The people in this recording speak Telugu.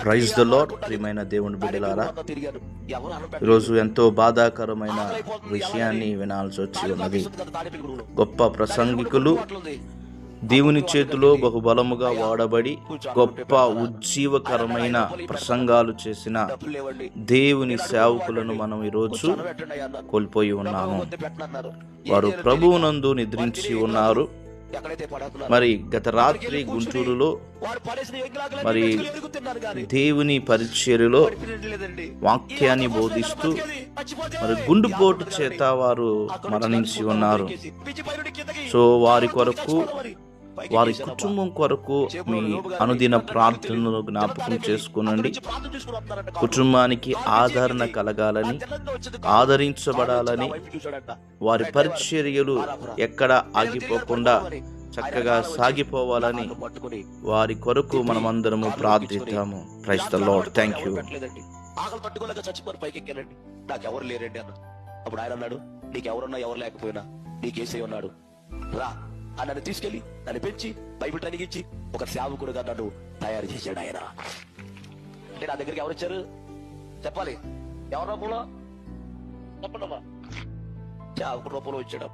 Praise the lord. ప్రియమైన దేవుని బిడ్డలారా, ఈరోజు ఎంతో బాధాకరమైన విషయాన్ని వినాల్సి వచ్చి ఉన్నది. గొప్ప ప్రసంగికులు దేవుని చేతిలో బహుబలముగా వాడబడి గొప్ప ఉజ్జీవకరమైన ప్రసంగాలు చేసిన దేవుని సేవకులను మనం ఈరోజు కోల్పోయి ఉన్నాము. వారు ప్రభువునందు నిద్రించి ఉన్నారు. మరి గత రాత్రి గుంటూరులో మరి దేవుని పరిచర్యలో వాక్యాన్ని బోధిస్తూ మరి గుండెపోటు చేత వారు మరణించి ఉన్నారు. సో వారి కొరకు, వారి కుటుంబం కొరకు మీ అనుదిన ప్రార్థనలు జ్ఞాపకం చేసుకునండి. కుటుంబానికి ఆదరణ కలగాలని, ఆదరించబడాలని, వారి పరిచర్యలు ఎక్కడ ఆగిపోకుండా చక్కగా సాగిపోవాలని వారి కొరకు మనమందరము ప్రార్థిద్దాము. Praise the lord. Thank you. ఆకలి తట్టుకోలేక చచ్చిపోయి పైకి ఎక్కానండి. నాకెవరు లేరండి అన్న. అప్పుడు ఆయన అన్నాడు, నీకెవరున్నా ఎవరు లేకపోయినా నీకేసే ఉన్నాడు, రా అని నన్ను తీసుకెళ్లి నన్ను పెంచి బైబిల్ ట్రైనింగ్ ఇచ్చి ఒక సేవకుడుగా నన్ను తయారు చేశాడు ఆయన. అంటే నా దగ్గరికి ఎవరు వచ్చారు చెప్పాలి? ఎవరి రూపంలో చెప్పండి అమ్మా. సేవకుడు రూపంలో వచ్చాడు.